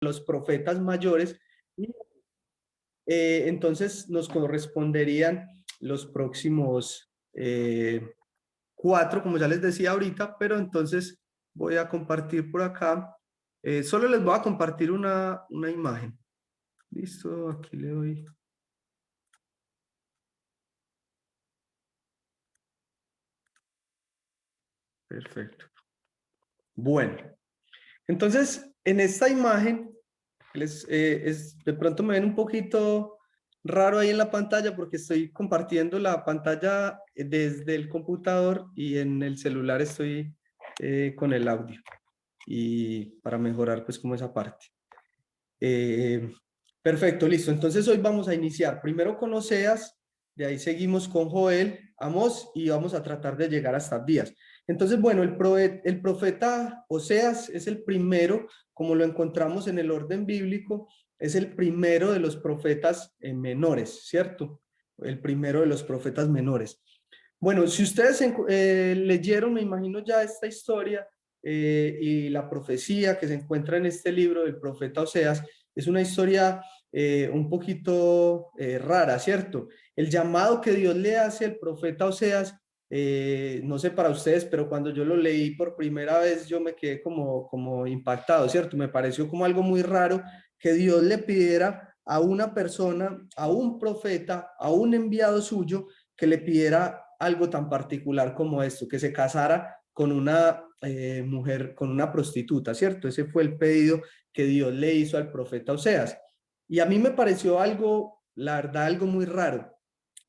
los profetas mayores, y entonces nos corresponderían los próximos 4, como ya les decía ahorita, pero entonces voy a compartir por acá. Solo les voy a compartir una imagen. Listo, aquí le doy. Perfecto. Bueno, entonces en esta imagen, de pronto me ven un poquito raro ahí en la pantalla porque estoy compartiendo la pantalla desde el computador y en el celular estoy con el audio y para mejorar pues como esa parte. Perfecto, listo. Entonces hoy vamos a iniciar primero con Oseas, de ahí seguimos con Joel, Amós y vamos a tratar de llegar hasta Abdías. Entonces, bueno, el profeta Oseas es el primero, como lo encontramos en el orden bíblico, es el primero de los profetas menores, ¿cierto? El primero de los profetas menores. Bueno, si ustedes leyeron, me imagino ya esta historia y la profecía que se encuentra en este libro del profeta Oseas, es una historia un poquito rara, ¿cierto? El llamado que Dios le hace al profeta Oseas, no sé para ustedes, pero cuando yo lo leí por primera vez, yo me quedé como impactado, ¿cierto? Me pareció como algo muy raro que Dios le pidiera a una persona, a un profeta, a un enviado suyo, que le pidiera algo tan particular como esto, que se casara con una mujer, con una prostituta, ¿cierto? Ese fue el pedido que Dios le hizo al profeta Oseas. Y a mí me pareció algo, la verdad, algo muy raro.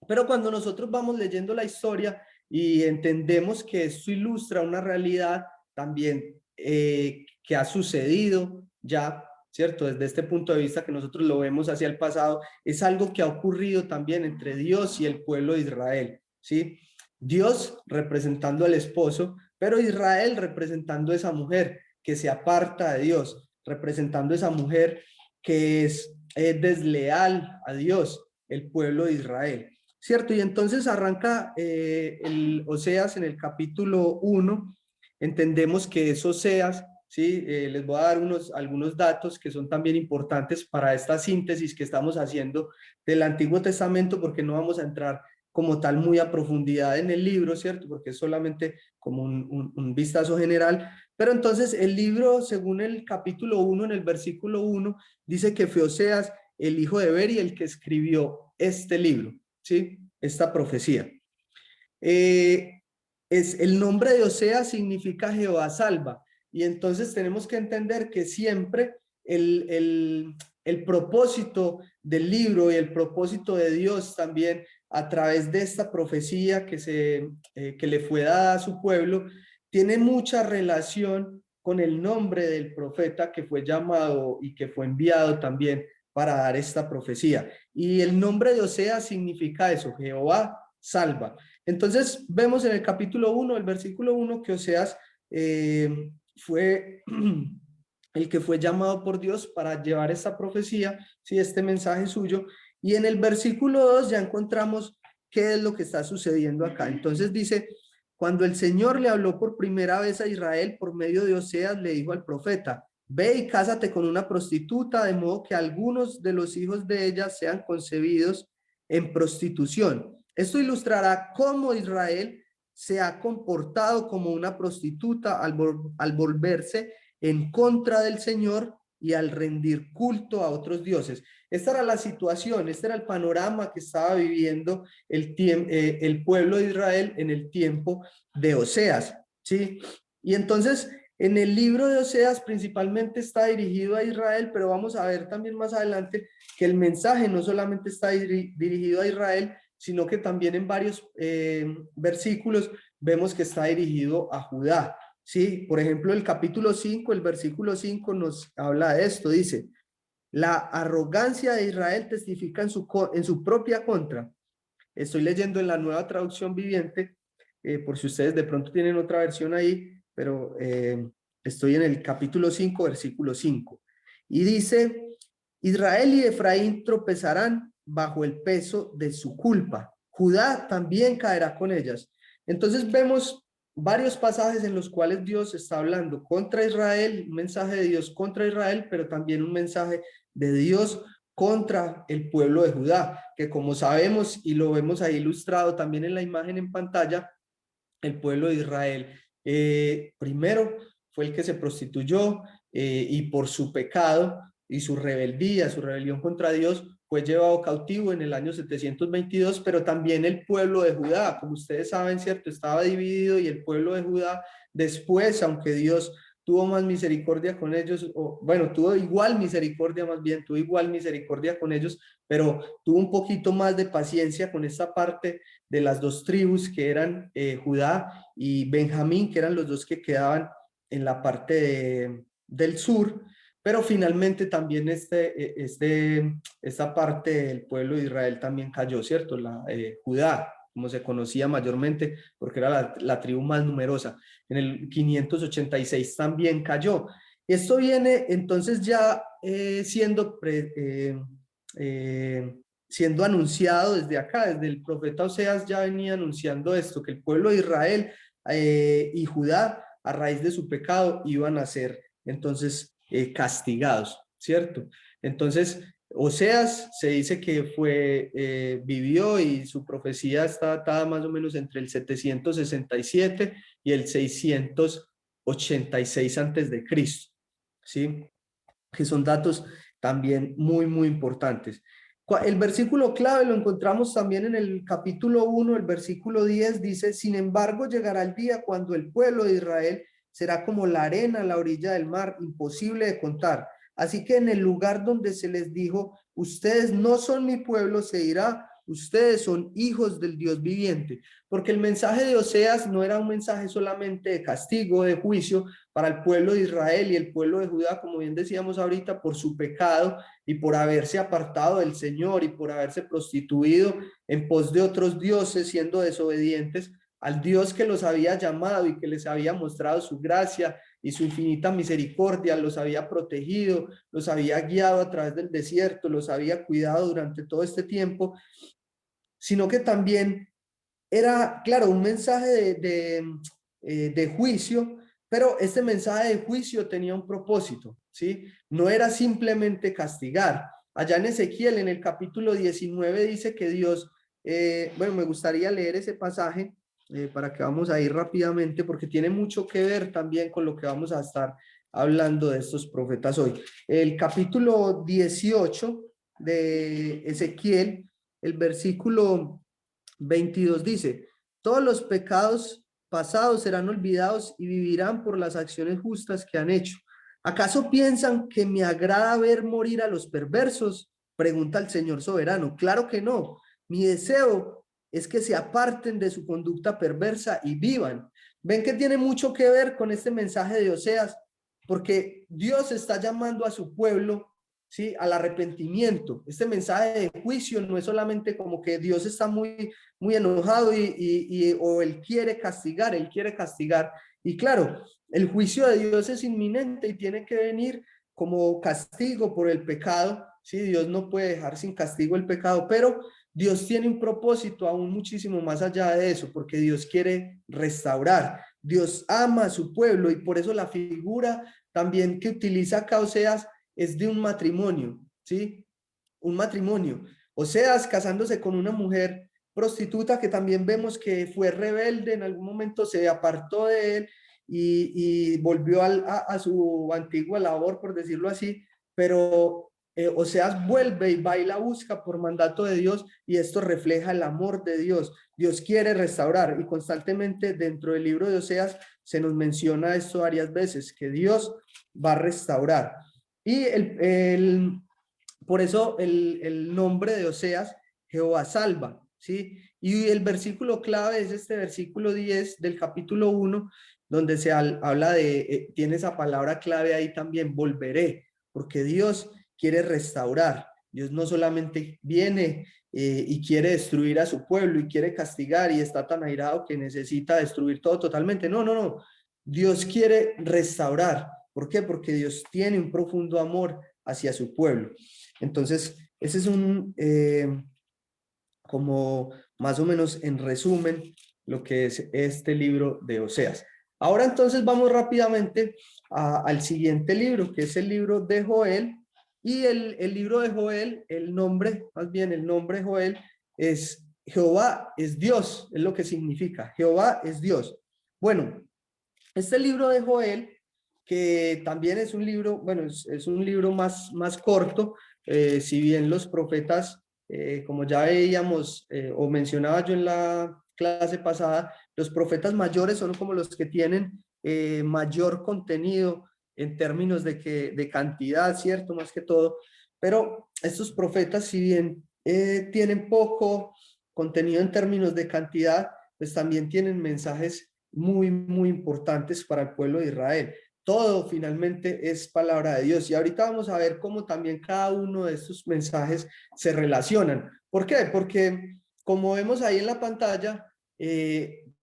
Pero cuando nosotros vamos leyendo la historia y entendemos que esto ilustra una realidad también que ha sucedido ya, ¿cierto? Desde este punto de vista que nosotros lo vemos hacia el pasado, es algo que ha ocurrido también entre Dios y el pueblo de Israel, ¿sí? Dios representando al esposo, pero Israel representando a esa mujer que se aparta de Dios, representando a esa mujer que es desleal a Dios, el pueblo de Israel. ¿Cierto? Y entonces arranca el Oseas en el capítulo 1, entendemos que es Oseas, ¿sí? Les voy a dar algunos datos que son también importantes para esta síntesis que estamos haciendo del Antiguo Testamento, porque no vamos a entrar como tal muy a profundidad en el libro, ¿cierto? Porque es solamente como un vistazo general, pero entonces el libro, según el capítulo 1, en el versículo 1, dice que fue Oseas, el hijo de Beri, el que escribió este libro. ¿Sí? Esta profecía. El nombre de Oseas significa Jehová salva. Y entonces tenemos que entender que siempre el propósito del libro y el propósito de Dios también a través de esta profecía que le fue dada a su pueblo, tiene mucha relación con el nombre del profeta que fue llamado y que fue enviado también para dar esta profecía. Y el nombre de Oseas significa eso, Jehová salva. Entonces vemos en el capítulo 1, el versículo 1, que Oseas fue el que fue llamado por Dios para llevar esta profecía, ¿sí? Este mensaje suyo. Y en el versículo 2 ya encontramos qué es lo que está sucediendo acá. Entonces dice, cuando el Señor le habló por primera vez a Israel por medio de Oseas, le dijo al profeta, ve y cásate con una prostituta, de modo que algunos de los hijos de ella sean concebidos en prostitución. Esto ilustrará cómo Israel se ha comportado como una prostituta al volverse en contra del Señor y al rendir culto a otros dioses. Esta era la situación, este era el panorama que estaba viviendo el pueblo de Israel en el tiempo de Oseas, ¿sí? Y entonces en el libro de Oseas principalmente está dirigido a Israel, pero vamos a ver también más adelante que el mensaje no solamente está dirigido a Israel, sino que también en varios versículos vemos que está dirigido a Judá. Sí, por ejemplo, el capítulo 5, el versículo 5 nos habla de esto, dice, la arrogancia de Israel testifica en su propia contra. Estoy leyendo en la Nueva Traducción Viviente, por si ustedes de pronto tienen otra versión ahí, pero estoy en el capítulo 5, versículo 5. Y dice, Israel y Efraín tropezarán bajo el peso de su culpa. Judá también caerá con ellas. Entonces vemos varios pasajes en los cuales Dios está hablando contra Israel, un mensaje de Dios contra Israel, pero también un mensaje de Dios contra el pueblo de Judá, que como sabemos y lo vemos ahí ilustrado también en la imagen en pantalla, el pueblo de Israel primero fue el que se prostituyó y por su pecado y su rebeldía, su rebelión contra Dios, fue llevado cautivo en el año 722, pero también el pueblo de Judá, como ustedes saben, ¿cierto? Estaba dividido y el pueblo de Judá después, aunque Dios tuvo más misericordia con ellos, o bueno, tuvo igual misericordia más bien, tuvo igual misericordia con ellos, pero tuvo un poquito más de paciencia con esta parte de las dos tribus que eran Judá y Benjamín, que eran los dos que quedaban en la parte del sur, pero finalmente también esta parte del pueblo de Israel también cayó, ¿cierto? Judá, como se conocía mayormente, porque era la tribu más numerosa. En el 586 también cayó. Esto viene entonces ya siendo anunciado desde acá, desde el profeta Oseas ya venía anunciando esto, que el pueblo de Israel y Judá, a raíz de su pecado, iban a ser entonces castigados, ¿cierto? Entonces, Oseas se dice que vivió y su profecía está datada más o menos entre el 767 y el 686 antes de Cristo, ¿sí? Que son datos también muy, muy importantes. El versículo clave lo encontramos también en el capítulo 1, el versículo 10 dice, sin embargo llegará el día cuando el pueblo de Israel será como la arena a la orilla del mar, imposible de contar. Así que en el lugar donde se les dijo, ustedes no son mi pueblo, se dirá, ustedes son hijos del Dios viviente. Porque el mensaje de Oseas no era un mensaje solamente de castigo, de juicio para el pueblo de Israel y el pueblo de Judá, como bien decíamos ahorita, por su pecado y por haberse apartado del Señor y por haberse prostituido en pos de otros dioses, siendo desobedientes al Dios que los había llamado y que les había mostrado su gracia y su infinita misericordia, los había protegido, los había guiado a través del desierto, los había cuidado durante todo este tiempo, sino que también era, claro, un mensaje de juicio, pero este mensaje de juicio tenía un propósito, ¿sí? No era simplemente castigar. Allá en Ezequiel, en el capítulo 19, dice que Dios, bueno, me gustaría leer ese pasaje para que vamos a ir rápidamente, porque tiene mucho que ver también con lo que vamos a estar hablando de estos profetas hoy. El capítulo 18 de Ezequiel, el versículo 22 dice, todos los pecados pasados serán olvidados y vivirán por las acciones justas que han hecho. ¿Acaso piensan que me agrada ver morir a los perversos? Pregunta el Señor soberano. Claro que no. Mi deseo es que se aparten de su conducta perversa y vivan. Ven que tiene mucho que ver con este mensaje de Oseas, porque Dios está llamando a su pueblo, ¿sí?, al arrepentimiento. Este mensaje de juicio no es solamente como que Dios está muy enojado o él quiere castigar, Y claro, el juicio de Dios es inminente y tiene que venir como castigo por el pecado. Sí, Dios no puede dejar sin castigo el pecado, pero Dios tiene un propósito aún muchísimo más allá de eso, porque Dios quiere restaurar. Dios ama a su pueblo y por eso la figura también que utiliza acá Oseas es de un matrimonio, ¿sí? Un matrimonio. Oseas casándose con una mujer prostituta que también vemos que fue rebelde, en algún momento se apartó de él y volvió a su antigua labor, por decirlo así, pero Oseas vuelve y va y la busca por mandato de Dios y esto refleja el amor de Dios. Dios quiere restaurar y constantemente dentro del libro de Oseas se nos menciona esto varias veces, que Dios va a restaurar. Y por eso el nombre de Oseas, Jehová salva, ¿sí? Y el versículo clave es este versículo 10 del capítulo 1, donde habla tiene esa palabra clave ahí también, volveré, porque Dios quiere restaurar. Dios no solamente viene y quiere destruir a su pueblo y quiere castigar y está tan airado que necesita destruir todo totalmente. No, no, no. Dios quiere restaurar. ¿Por qué? Porque Dios tiene un profundo amor hacia su pueblo. Entonces, ese es como más o menos en resumen, lo que es este libro de Oseas. Ahora entonces vamos rápidamente al siguiente libro, que es el libro de Joel. Y el libro de Joel, el nombre, más bien el nombre Joel, es Jehová es Dios, es lo que significa. Jehová es Dios. Bueno, este libro de Joel, que también es un libro, bueno, es un libro más corto, si bien los profetas, como ya veíamos o mencionaba yo en la clase pasada, los profetas mayores son como los que tienen mayor contenido en términos de cantidad, ¿cierto? Más que todo, pero estos profetas, si bien tienen poco contenido en términos de cantidad, pues también tienen mensajes muy importantes para el pueblo de Israel. Todo finalmente es palabra de Dios. Y ahorita vamos a ver cómo también cada uno de estos mensajes se relacionan. ¿Por qué? Porque como vemos ahí en la pantalla,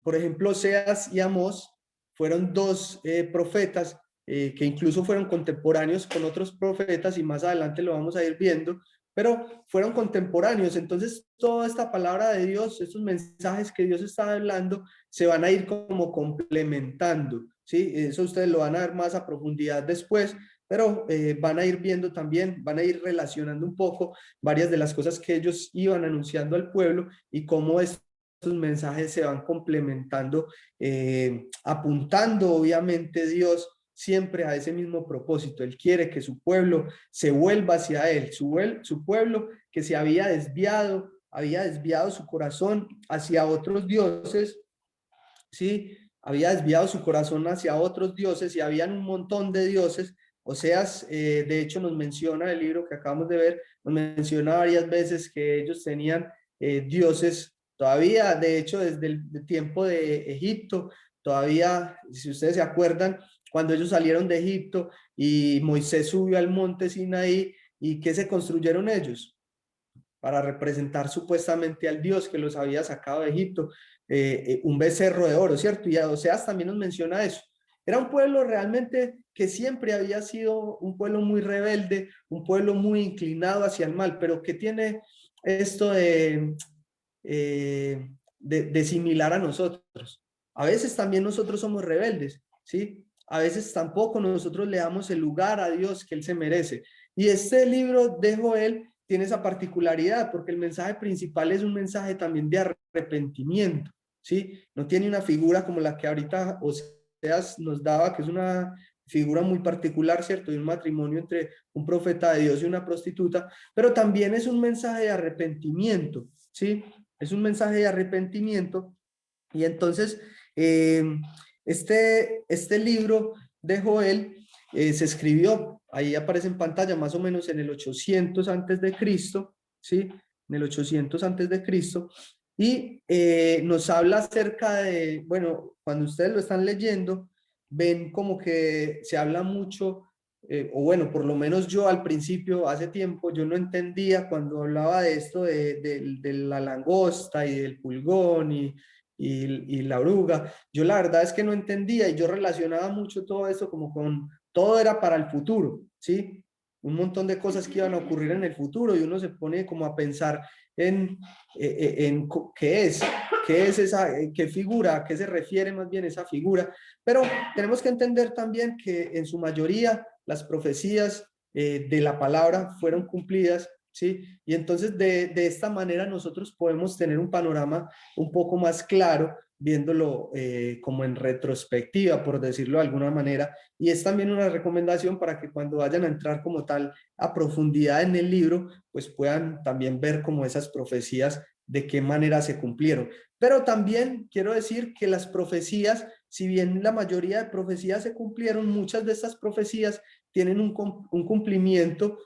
por ejemplo, Oseas y Amós fueron dos profetas que incluso fueron contemporáneos con otros profetas y más adelante lo vamos a ir viendo, pero fueron contemporáneos. Entonces, toda esta palabra de Dios, estos mensajes que Dios está hablando, se van a ir como complementando, ¿sí? Eso ustedes lo van a ver más a profundidad después, pero van a ir viendo también, van a ir relacionando un poco varias de las cosas que ellos iban anunciando al pueblo y cómo estos mensajes se van complementando, apuntando obviamente Dios siempre a ese mismo propósito. Él quiere que su pueblo se vuelva hacia Él, su pueblo que se había desviado su corazón hacia otros dioses, ¿sí? Había desviado su corazón hacia otros dioses y habían un montón de dioses. Oseas, de hecho, nos menciona el libro que acabamos de ver, nos menciona varias veces que ellos tenían dioses todavía, de hecho, desde el tiempo de Egipto, todavía, si ustedes se acuerdan, cuando ellos salieron de Egipto y Moisés subió al monte Sinaí, ¿y qué se construyeron ellos? Para representar supuestamente al Dios que los había sacado de Egipto, un becerro de oro, ¿cierto? Y a Oseas también nos menciona eso. Era un pueblo realmente que siempre había sido un pueblo muy rebelde, un pueblo muy inclinado hacia el mal, pero que tiene esto de similar a nosotros. A veces también nosotros somos rebeldes, ¿sí? A veces tampoco nosotros le damos el lugar a Dios que Él se merece. Y este libro de Joel tiene esa particularidad porque el mensaje principal es un mensaje también de arrepentimiento, ¿sí? No tiene una figura como la que ahorita Oseas nos daba, que es una figura muy particular, ¿cierto? De un matrimonio entre un profeta de Dios y una prostituta, pero también es un mensaje de arrepentimiento, ¿sí? Es un mensaje de arrepentimiento. Y entonces, eh, este libro de Joel se escribió, ahí aparece en pantalla, más o menos en el 800 antes de Cristo, ¿sí? En el 800 antes de Cristo, y nos habla acerca de, bueno, cuando ustedes lo están leyendo, ven como que se habla mucho, o bueno, por lo menos yo al principio, hace tiempo, yo no entendía cuando hablaba de esto de la langosta y del pulgón y la oruga. Yo la verdad es que no entendía y yo relacionaba mucho todo eso como con, todo era para el futuro, ¿sí? Un montón de cosas que iban a ocurrir en el futuro y uno se pone como a pensar en, en qué es esa, qué figura, a qué se refiere más bien esa figura. Pero tenemos que entender también que en su mayoría las profecías de la palabra fueron cumplidas, ¿sí? Y entonces de esta manera nosotros podemos tener un panorama un poco más claro, viéndolo como en retrospectiva, por decirlo de alguna manera. Y es también una recomendación para que cuando vayan a entrar como tal a profundidad en el libro, pues puedan también ver como esas profecías de qué manera se cumplieron. Pero también quiero decir que las profecías, si bien la mayoría de profecías se cumplieron, muchas de estas profecías tienen un cumplimiento,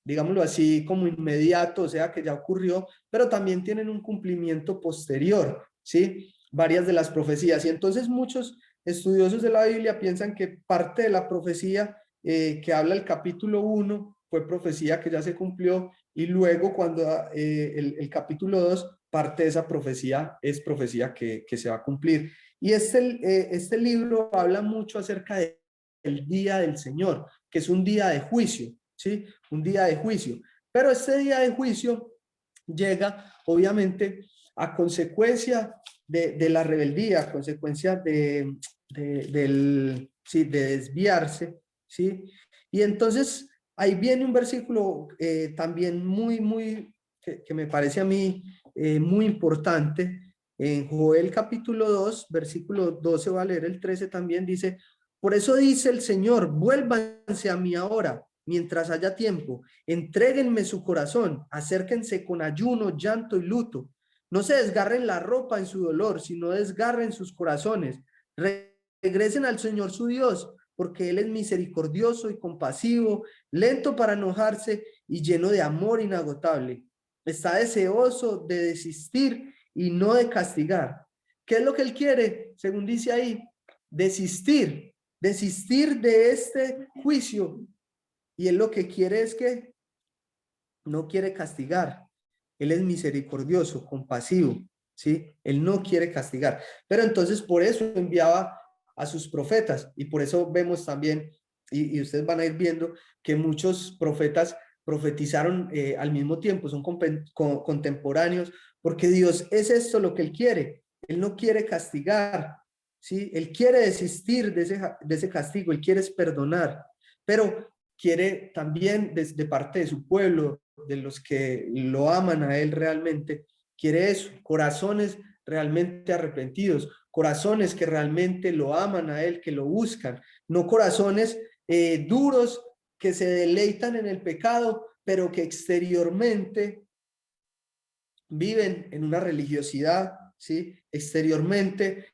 digámoslo así, como inmediato, o sea, que ya ocurrió, pero también tienen un cumplimiento posterior, ¿sí? Varias de las profecías. Y entonces muchos estudiosos de la Biblia piensan que parte de la profecía que habla el capítulo 1 fue profecía que ya se cumplió y luego cuando el capítulo 2 parte de esa profecía es profecía que se va a cumplir. Y este libro habla mucho acerca del día del Señor, que es un día de juicio, ¿sí? Un día de juicio. Pero este día de juicio llega, obviamente, a consecuencia de la rebeldía, consecuencia sí, de desviarse, ¿sí? Y entonces ahí viene un versículo también que me parece a mí muy importante. En Joel capítulo 2, versículo 12, va a leer el 13 también, dice: por eso dice el Señor, vuélvanse a mí ahora, mientras haya tiempo, entréguenme su corazón, acérquense con ayuno, llanto y luto. No se desgarren la ropa en su dolor, sino desgarren sus corazones. Regresen al Señor su Dios, porque Él es misericordioso y compasivo, lento para enojarse y lleno de amor inagotable. Está deseoso de desistir y no de castigar. ¿Qué es lo que Él quiere? Según dice ahí, desistir de este juicio. Y Él lo que quiere es que no quiere castigar. Él es misericordioso, compasivo, ¿sí? Él no quiere castigar. Pero entonces por eso enviaba a sus profetas, y por eso vemos también, y ustedes van a ir viendo, que muchos profetas profetizaron al mismo tiempo, son contemporáneos, porque Dios es esto lo que Él quiere. Él no quiere castigar, ¿sí? Él quiere desistir de ese castigo, Él quiere perdonar, pero quiere también de parte de su pueblo, de los que lo aman a Él realmente, quiere eso, corazones realmente arrepentidos, corazones que realmente lo aman a Él, que lo buscan, no corazones duros que se deleitan en el pecado, pero que exteriormente viven en una religiosidad, ¿sí? Exteriormente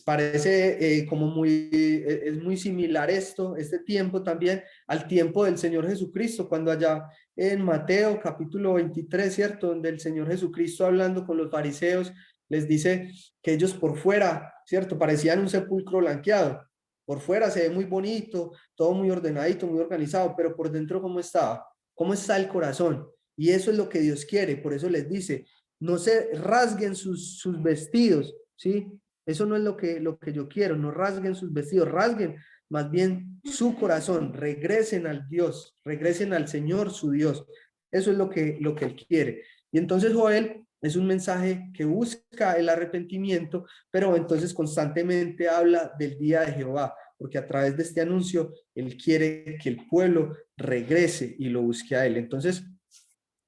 parece como es muy similar este tiempo también al tiempo del Señor Jesucristo, cuando allá en Mateo capítulo 23, ¿cierto? Donde el Señor Jesucristo, hablando con los fariseos, les dice que ellos por fuera, ¿cierto? Parecían un sepulcro blanqueado. Por fuera se ve muy bonito, todo muy ordenadito, muy organizado, pero por dentro, ¿cómo estaba? ¿Cómo está el corazón? Y eso es lo que Dios quiere, por eso les dice, no se rasguen sus vestidos, ¿sí? Eso no es lo que yo quiero, no rasguen sus vestidos, rasguen más bien su corazón, regresen al Dios, regresen al Señor su Dios. Eso es lo que Él quiere. Y entonces Joel es un mensaje que busca el arrepentimiento, pero entonces constantemente habla del día de Jehová, porque a través de este anuncio Él quiere que el pueblo regrese y lo busque a Él. Entonces,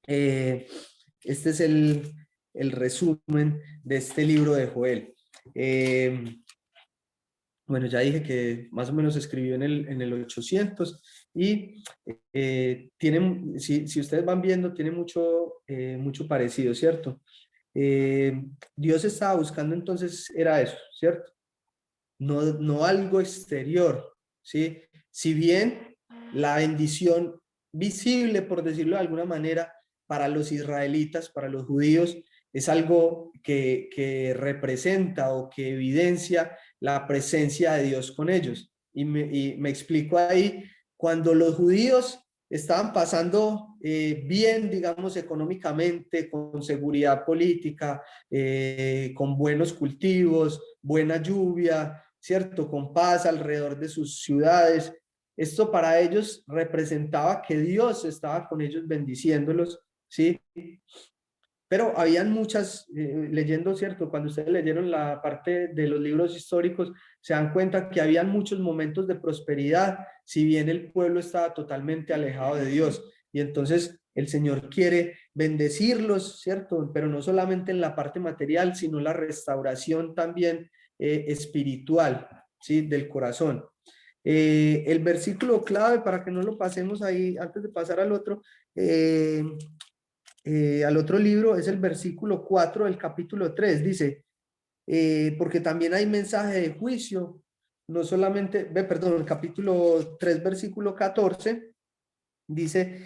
este es el resumen de este libro de Joel. Bueno, ya dije que más o menos escribió en el 800 y si ustedes van viendo, tiene mucho parecido, ¿cierto? Dios estaba buscando entonces, era eso, ¿cierto? No algo exterior, ¿sí? Si bien la bendición visible, por decirlo de alguna manera, para los israelitas, para los judíos, es algo que representa o que evidencia la presencia de Dios con ellos. Y me explico ahí, cuando los judíos estaban pasando bien, digamos, económicamente, con seguridad política, con buenos cultivos, buena lluvia, ¿cierto? Con paz alrededor de sus ciudades. Esto para ellos representaba que Dios estaba con ellos bendiciéndolos, ¿sí? Pero habían muchas, leyendo, ¿cierto? Cuando ustedes leyeron la parte de los libros históricos, se dan cuenta que habían muchos momentos de prosperidad, si bien el pueblo estaba totalmente alejado de Dios. Y entonces el Señor quiere bendecirlos, ¿cierto? Pero no solamente en la parte material, sino la restauración también espiritual, ¿sí? Del corazón. El versículo clave, para que no lo pasemos ahí antes de pasar al otro libro, es el versículo 4 del capítulo 3. Dice, porque también hay mensaje de juicio, no solamente, perdón, el capítulo 3 versículo 14, dice,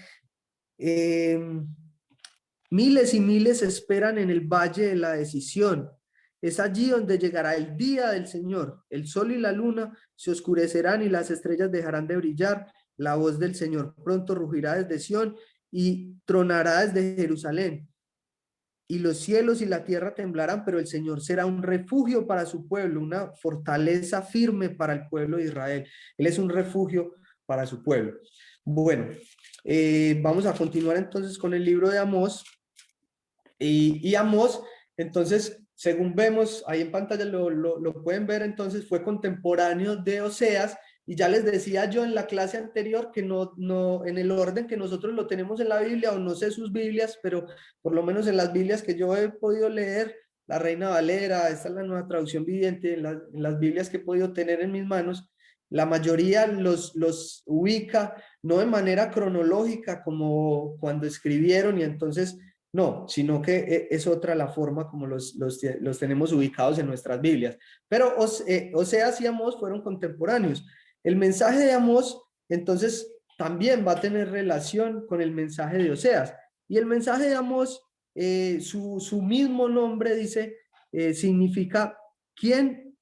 miles y miles esperan en el valle de la decisión. Es allí donde llegará el día del Señor. El sol y la luna se oscurecerán y las estrellas dejarán de brillar. La voz del Señor pronto rugirá desde Sión y tronará desde Jerusalén. Y los cielos y la tierra temblarán, pero el Señor será un refugio para su pueblo, una fortaleza firme para el pueblo de Israel. Él es un refugio para su pueblo. Bueno, vamos a continuar entonces con el libro de Amós. Y Amós, entonces, según vemos ahí en pantalla, lo pueden ver, entonces fue contemporáneo de Oseas. Y ya les decía yo en la clase anterior que no en el orden que nosotros lo tenemos en la Biblia, o no sé sus Biblias, pero por lo menos en las Biblias que yo he podido leer, la Reina Valera, esta es la Nueva Traducción Viviente, en las Biblias que he podido tener en mis manos, la mayoría los ubica no de manera cronológica como cuando escribieron, y entonces no, sino que es otra la forma como los tenemos ubicados en nuestras Biblias. Pero Oseas y Amós fueron contemporáneos. El mensaje de Amós, entonces, también va a tener relación con el mensaje de Oseas. Y el mensaje de Amós, su mismo nombre dice, significa ¿quién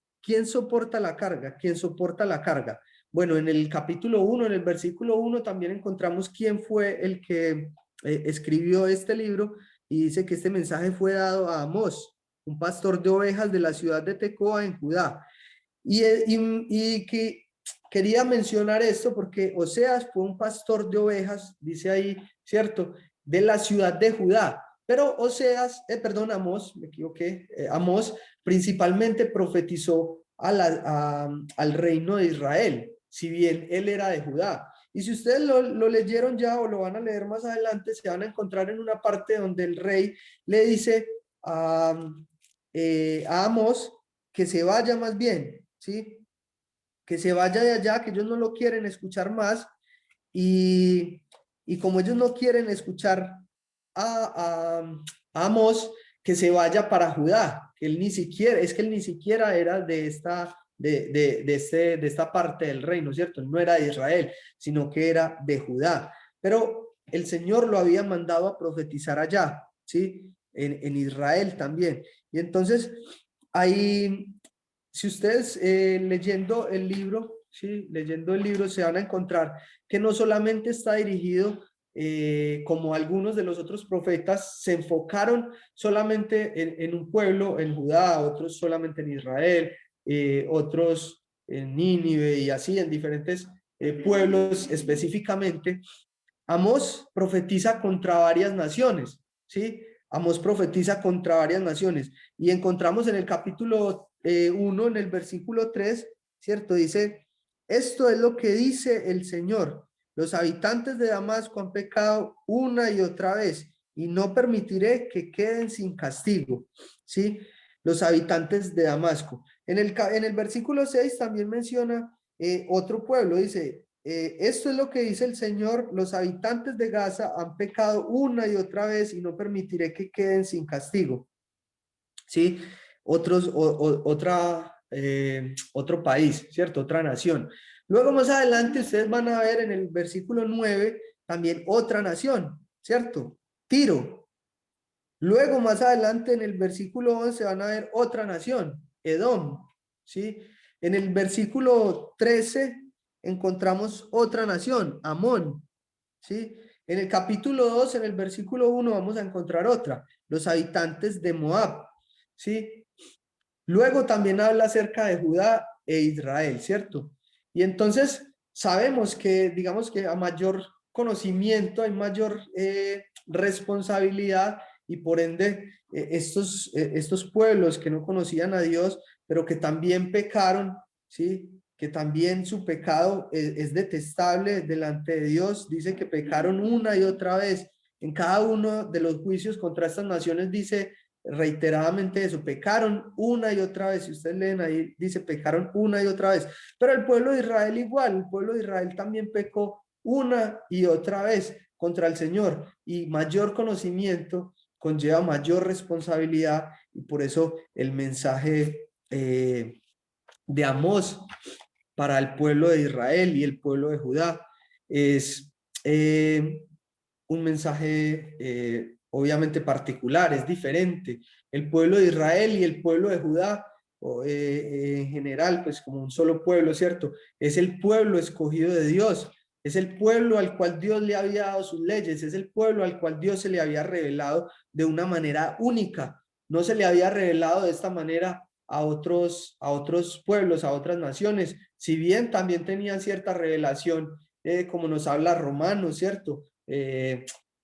soporta la carga? ¿Quién soporta la carga? Bueno, en el capítulo 1, en el versículo 1, también encontramos quién fue el que escribió este libro, y dice que este mensaje fue dado a Amós, un pastor de ovejas de la ciudad de Tecoa en Judá. Y que quería mencionar esto porque Oseas fue un pastor de ovejas, dice ahí, ¿cierto? De la ciudad de Judá. Pero Oseas, perdón, Amós, me equivoqué, Amós principalmente profetizó al reino de Israel, si bien él era de Judá. Y si ustedes lo leyeron ya o lo van a leer más adelante, se van a encontrar en una parte donde el rey le dice a Amós que se vaya más bien, ¿sí? Que se vaya de allá, que ellos no lo quieren escuchar más, y, y como ellos no quieren escuchar a Amós, que se vaya para Judá, que él ni siquiera, es que él ni siquiera era de esta parte del reino, ¿cierto? Él no era de Israel, sino que era de Judá. Pero el Señor lo había mandado a profetizar allá, ¿sí? En Israel también. Y entonces, ahí, si ustedes leyendo el libro, ¿sí? Leyendo el libro se van a encontrar que no solamente está dirigido como algunos de los otros profetas se enfocaron solamente en un pueblo, en Judá, otros solamente en Israel, otros en Nínive y así en diferentes pueblos específicamente. Amós profetiza contra varias naciones, ¿sí? Amós profetiza contra varias naciones. Y encontramos en el capítulo 1, en el versículo 3, ¿cierto? Dice, esto es lo que dice el Señor. Los habitantes de Damasco han pecado una y otra vez, y no permitiré que queden sin castigo, ¿sí? Los habitantes de Damasco. En el versículo 6 también menciona otro pueblo, dice, esto es lo que dice el Señor, los habitantes de Gaza han pecado una y otra vez y no permitiré que queden sin castigo. ¿Sí? Otro país, ¿cierto? Otra nación. Luego más adelante ustedes van a ver en el versículo 9 también otra nación, ¿cierto? Tiro. Luego más adelante en el versículo 11 van a ver otra nación, Edom, ¿sí? En el versículo 13 encontramos otra nación, Amón, ¿sí? En el capítulo 2, en el versículo 1 vamos a encontrar otra, los habitantes de Moab, ¿sí? Luego también habla acerca de Judá e Israel, ¿cierto? Y entonces sabemos que, digamos que a mayor conocimiento hay mayor responsabilidad, y por ende estos pueblos que no conocían a Dios, pero que también pecaron, ¿sí? Que también su pecado es detestable delante de Dios. Dice que pecaron una y otra vez. En cada uno de los juicios contra estas naciones dice reiteradamente eso, pecaron una y otra vez. Si ustedes leen ahí, dice pecaron una y otra vez. Pero el pueblo de Israel igual, el pueblo de Israel también pecó una y otra vez contra el Señor, y mayor conocimiento conlleva mayor responsabilidad, y por eso el mensaje de Amós para el pueblo de Israel y el pueblo de Judá es un mensaje obviamente particular, es diferente. El pueblo de Israel y el pueblo de Judá, en general, pues como un solo pueblo, ¿cierto? Es el pueblo escogido de Dios, es el pueblo al cual Dios le había dado sus leyes, es el pueblo al cual Dios se le había revelado de una manera única. No se le había revelado de esta manera a otros pueblos, a otras naciones, si bien también tenían cierta revelación, como nos habla Romanos, ¿cierto?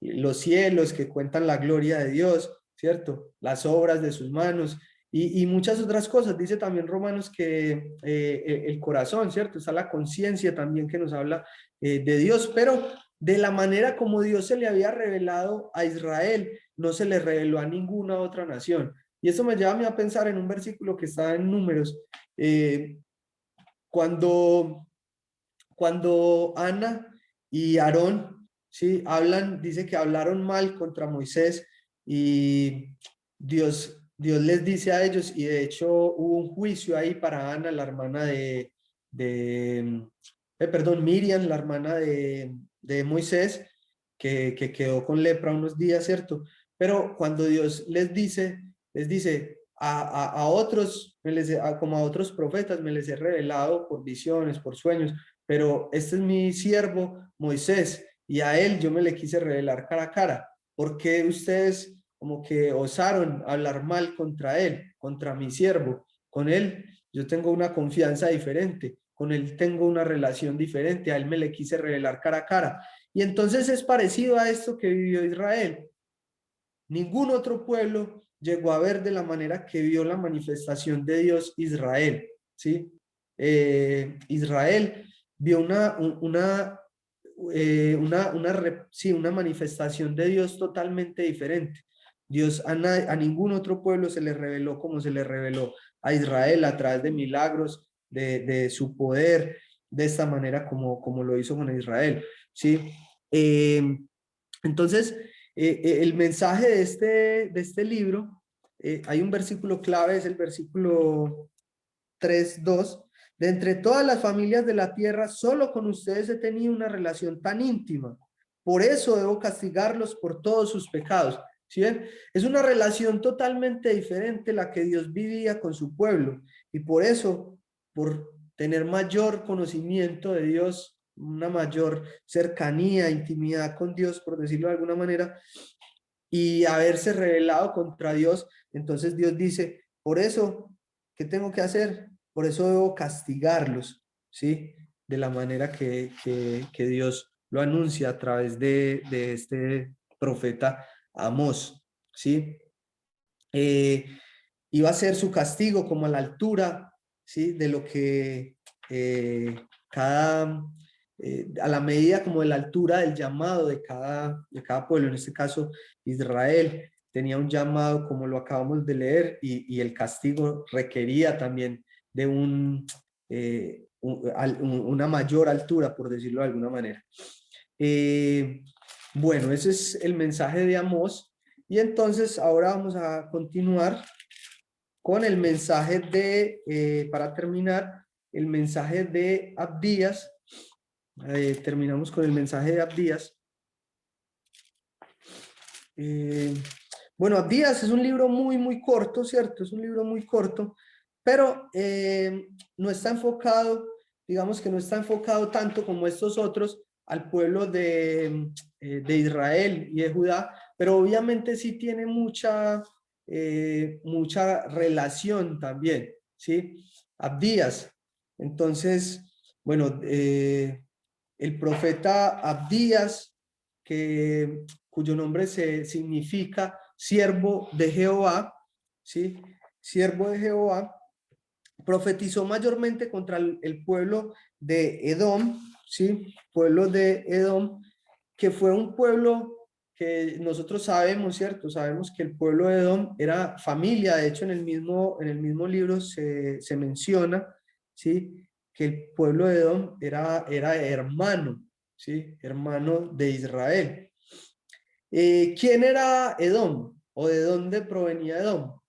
Los cielos que cuentan la gloria de Dios, ¿cierto? Las obras de sus manos, y muchas otras cosas. Dice también Romanos que el corazón, ¿cierto? Está la conciencia también que nos habla de Dios, pero de la manera como Dios se le había revelado a Israel, no se le reveló a ninguna otra nación. Y eso me lleva a mí a pensar en un versículo que está en Números, eh, cuando, cuando Ana y Aarón, ¿sí? Hablan, dice que hablaron mal contra Moisés y Dios les dice a ellos, y de hecho hubo un juicio ahí para Ana, la hermana perdón, Miriam, la hermana de Moisés, que quedó con lepra unos días, ¿cierto? Pero cuando Dios les dice, a otros, como a otros profetas, me les he revelado por visiones, por sueños, pero este es mi siervo Moisés, y a él yo me le quise revelar cara a cara. ¿Por qué ustedes como que osaron hablar mal contra él, contra mi siervo? Con él yo tengo una confianza diferente, con él tengo una relación diferente, a él me le quise revelar cara a cara. Y entonces es parecido a esto que vivió Israel. Ningún otro pueblo llegó a ver de la manera que vio la manifestación de Dios Israel, ¿sí? Israel vio sí, una manifestación de Dios totalmente diferente. Dios a ningún otro pueblo se le reveló como se le reveló a Israel a través de milagros, de su poder, de esta manera como lo hizo con Israel, ¿sí? Entonces, el mensaje de este libro, hay un versículo clave, es el versículo 3:2. De entre todas las familias de la tierra, solo con ustedes he tenido una relación tan íntima. Por eso debo castigarlos por todos sus pecados. ¿Sí ven? Es una relación totalmente diferente la que Dios vivía con su pueblo. Y por eso, por tener mayor conocimiento de Dios, una mayor cercanía, intimidad con Dios, por decirlo de alguna manera, y haberse rebelado contra Dios, entonces Dios dice, por eso, ¿qué tengo que hacer? Por eso debo castigarlos, ¿sí? De la manera que Dios lo anuncia a través de este profeta Amós, ¿sí? Eh, Iba a ser su castigo como a la altura, ¿sí? De lo que a la medida como de la altura del llamado de cada pueblo, en este caso Israel, tenía un llamado como lo acabamos de leer y el castigo requería también de una mayor altura, por decirlo de alguna manera. Bueno, ese es el mensaje de Amós y entonces ahora vamos a continuar con el mensaje para terminar, el mensaje de Abdías. Terminamos con el mensaje de Abdías. Eh, bueno, Abdías es un libro muy, muy corto, ¿cierto? Es un libro muy corto, pero no está enfocado, digamos que no está enfocado tanto como estos otros al pueblo de Israel y de Judá, pero obviamente sí tiene mucha relación también, ¿sí? Abdías. Entonces, bueno, el profeta Abdías, cuyo nombre significa siervo de Jehová, ¿sí? Siervo de Jehová, profetizó mayormente contra el pueblo de Edom, ¿sí? Pueblo de Edom, que fue un pueblo que nosotros sabemos, ¿cierto? Sabemos que el pueblo de Edom era familia, de hecho en el mismo libro se menciona, ¿sí? Que el pueblo de Edom era hermano, ¿sí? Hermano de Israel. ¿Quién era Edom? ¿O de dónde provenía Edom?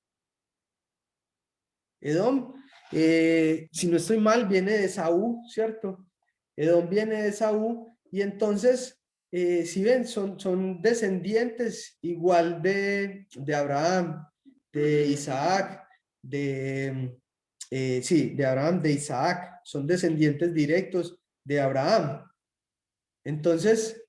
Edom, si no estoy mal, viene de Saúl, ¿cierto? Edom viene de Saúl y entonces, si ven, son descendientes igual de Abraham, de Isaac, sí, de Abraham, de Isaac, son descendientes directos de Abraham. Entonces,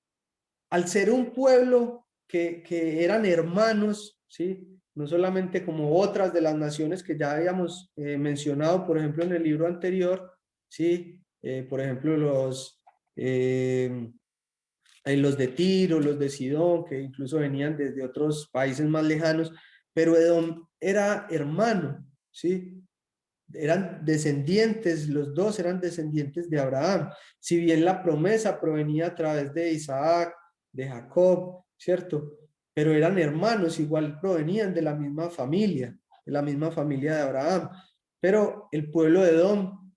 al ser un pueblo que eran hermanos, ¿sí? No solamente como otras de las naciones que ya habíamos mencionado, por ejemplo, en el libro anterior, ¿sí? Por ejemplo, los de Tiro, los de Sidón, que incluso venían desde otros países más lejanos, pero Edom era hermano, ¿sí? Eran descendientes, los dos eran descendientes de Abraham. Si bien la promesa provenía a través de Isaac, de Jacob, ¿cierto? Pero eran hermanos, igual provenían de la misma familia de Abraham. Pero el pueblo de Edom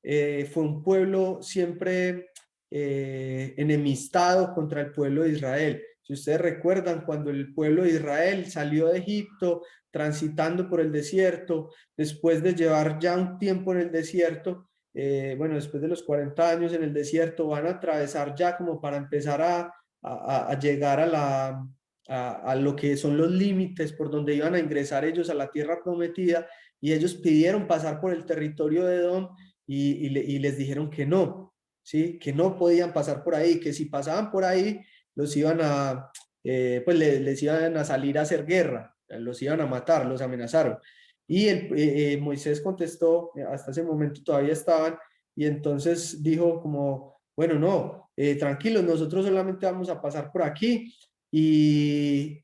fue un pueblo siempre enemistado contra el pueblo de Israel. Si ustedes recuerdan, cuando el pueblo de Israel salió de Egipto, transitando por el desierto, después de llevar ya un tiempo en el desierto, bueno, después de los 40 años en el desierto, van a atravesar ya como para empezar a llegar a lo que son los límites por donde iban a ingresar ellos a la tierra prometida, y ellos pidieron pasar por el territorio de Edom y les dijeron que no, ¿sí? Que no podían pasar por ahí, que si pasaban por ahí, los iban pues les iban a salir a hacer guerra, los iban a matar, los amenazaron. Y Moisés contestó, hasta ese momento todavía estaban, y entonces dijo como, bueno, no, tranquilos, nosotros solamente vamos a pasar por aquí y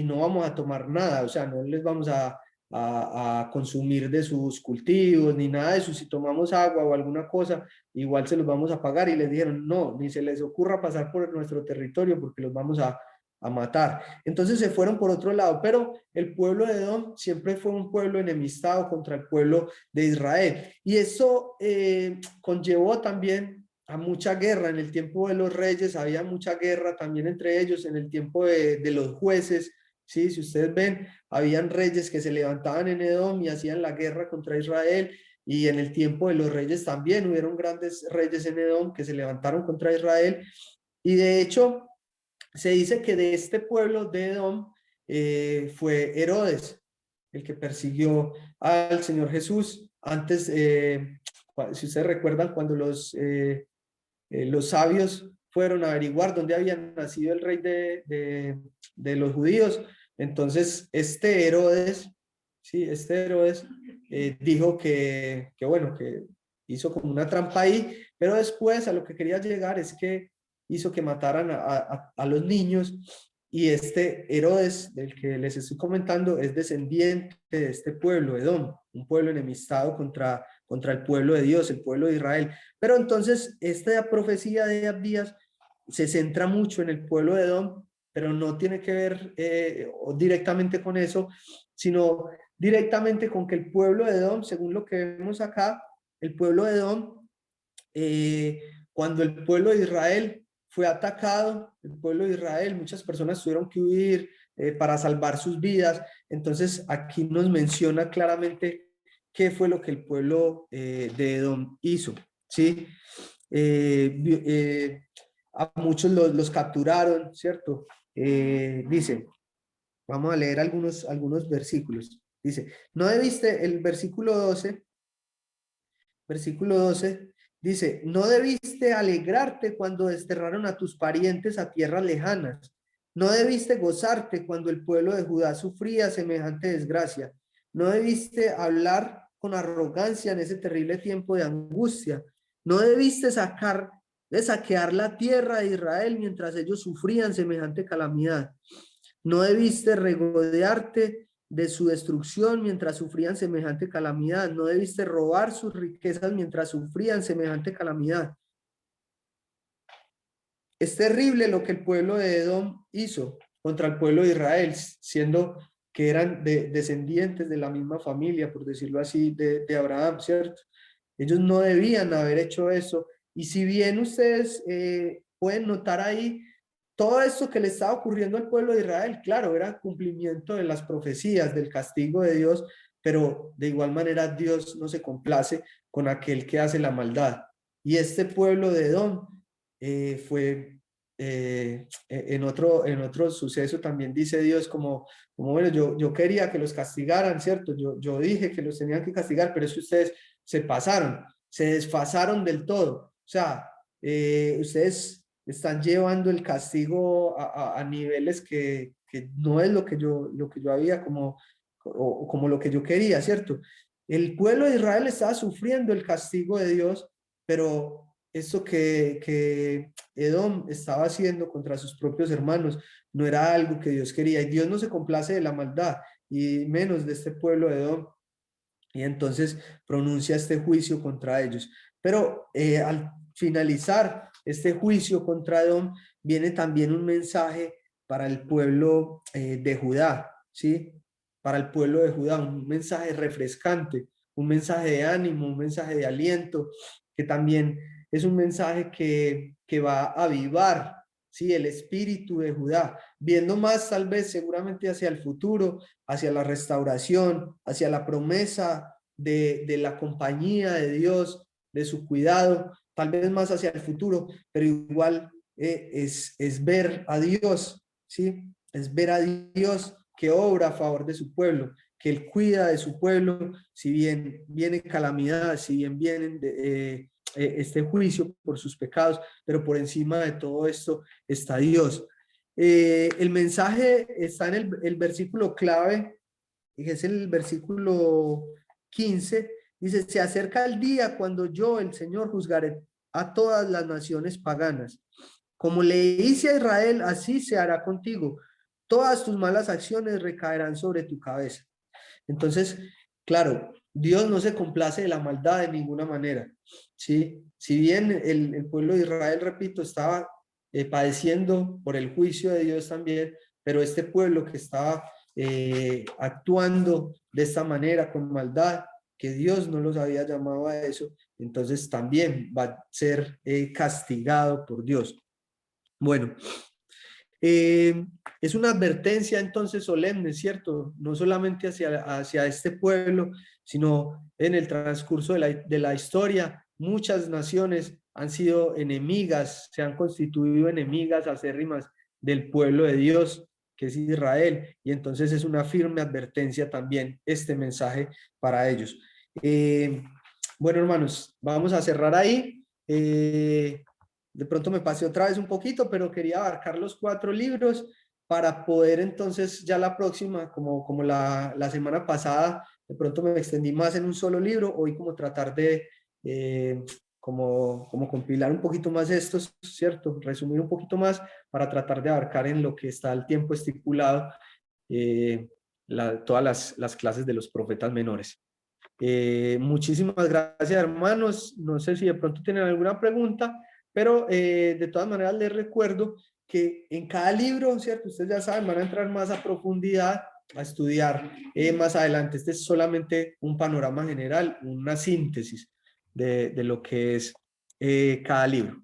no vamos a tomar nada, o sea, no les vamos a consumir de sus cultivos ni nada de eso. Si tomamos agua o alguna cosa, igual se los vamos a pagar. Y les dijeron, no, ni se les ocurra pasar por nuestro territorio porque los vamos a matar. Entonces se fueron por otro lado, pero el pueblo de Edom siempre fue un pueblo enemistado contra el pueblo de Israel. Y eso conllevó también a mucha guerra. En el tiempo de los reyes había mucha guerra también entre ellos, en el tiempo de los jueces. Sí, si ustedes ven, habían reyes que se levantaban en Edom y hacían la guerra contra Israel, y en el tiempo de los reyes también hubieron grandes reyes en Edom que se levantaron contra Israel. Y de hecho, se dice que de este pueblo de Edom fue Herodes el que persiguió al Señor Jesús. Antes, si ustedes recuerdan, cuando los sabios fueron a averiguar dónde había nacido el rey de los judíos, entonces este Herodes, sí, este Herodes dijo bueno, que hizo como una trampa ahí, pero después a lo que quería llegar es que hizo que mataran a los niños, y este Herodes del que les estoy comentando es descendiente de este pueblo, Edom, un pueblo enemistado contra el pueblo de Dios, el pueblo de Israel. Pero entonces esta profecía de Abdías se centra mucho en el pueblo de Edom, pero no tiene que ver directamente con eso, sino directamente con que el pueblo de Edom, según lo que vemos acá, el pueblo de Edom, cuando el pueblo de Israel fue atacado, el pueblo de Israel, muchas personas tuvieron que huir para salvar sus vidas. Entonces aquí nos menciona claramente qué fue lo que el pueblo de Edom hizo, ¿sí? A muchos los capturaron, ¿cierto? Dice, vamos a leer algunos versículos. Dice, ¿no debiste el versículo 12, dice, no debiste alegrarte cuando desterraron a tus parientes a tierras lejanas? No debiste gozarte cuando el pueblo de Judá sufría semejante desgracia? No debiste hablar con arrogancia en ese terrible tiempo de angustia? No debiste saquear la tierra de Israel mientras ellos sufrían semejante calamidad? No debiste regodearte de su destrucción mientras sufrían semejante calamidad? No debiste robar sus riquezas mientras sufrían semejante calamidad? Es terrible lo que el pueblo de Edom hizo contra el pueblo de Israel, siendo que eran descendientes de la misma familia, por decirlo así, de Abraham, ¿cierto? Ellos no debían haber hecho eso. Y si bien ustedes pueden notar ahí, todo esto que le estaba ocurriendo al pueblo de Israel, claro, era cumplimiento de las profecías, del castigo de Dios, pero de igual manera Dios no se complace con aquel que hace la maldad. Y este pueblo de Edom fue en otro suceso también dice Dios como bueno, yo quería que los castigaran, ¿cierto? Yo dije que los tenían que castigar, pero es que ustedes se pasaron, se desfasaron del todo. O sea, ustedes están llevando el castigo a niveles que no es lo que yo había como lo que yo quería, ¿cierto? El pueblo de Israel estaba sufriendo el castigo de Dios, pero esto que Edom estaba haciendo contra sus propios hermanos no era algo que Dios quería, y Dios no se complace de la maldad, y menos de este pueblo de Edom. Y entonces pronuncia este juicio contra ellos. Pero al finalizar este juicio contra Edom, viene también un mensaje para el pueblo de Judá, ¿sí? Para el pueblo de Judá, un mensaje refrescante, un mensaje de ánimo, un mensaje de aliento, que también es un mensaje que va a avivar, ¿sí? El espíritu de Judá, viendo más tal vez seguramente hacia el futuro, hacia la restauración, hacia la promesa de la compañía de Dios, de su cuidado, tal vez más hacia el futuro, pero igual es ver a Dios, ¿sí? Es ver a Dios que obra a favor de su pueblo, que Él cuida de su pueblo, si bien viene calamidad, si bien vienen este juicio por sus pecados, pero por encima de todo esto está Dios. El mensaje está en el versículo clave, y es el versículo 15, dice, se acerca el día cuando yo, el Señor, juzgaré a todas las naciones paganas. Como le hice a Israel, así se hará contigo. Todas tus malas acciones recaerán sobre tu cabeza. Entonces, claro, Dios no se complace de la maldad de ninguna manera, ¿sí? Si bien el pueblo de Israel, repito, estaba padeciendo por el juicio de Dios también, pero este pueblo que estaba actuando de esta manera, con maldad, que Dios no los había llamado a eso, entonces también va a ser castigado por Dios. Bueno, es una advertencia entonces solemne, ¿cierto? No solamente hacia este pueblo, sino en el transcurso de la historia, muchas naciones han sido enemigas, se han constituido enemigas acérrimas del pueblo de Dios, que es Israel, y entonces es una firme advertencia también este mensaje para ellos. Bueno, hermanos, vamos a cerrar ahí. De pronto me pasé otra vez un poquito, pero quería abarcar los 4 libros para poder entonces ya la próxima, como la semana pasada, de pronto me extendí más en un solo libro, hoy como tratar de como compilar un poquito más estos, ¿cierto? Resumir un poquito más para tratar de abarcar en lo que está el tiempo estipulado todas las clases de los profetas menores. Muchísimas gracias, hermanos. No sé si de pronto tienen alguna pregunta, pero de todas maneras les recuerdo que en cada libro, ¿cierto? Ustedes ya saben, van a entrar más a profundidad a estudiar más adelante. Este es solamente un panorama general, una síntesis de lo que es cada libro.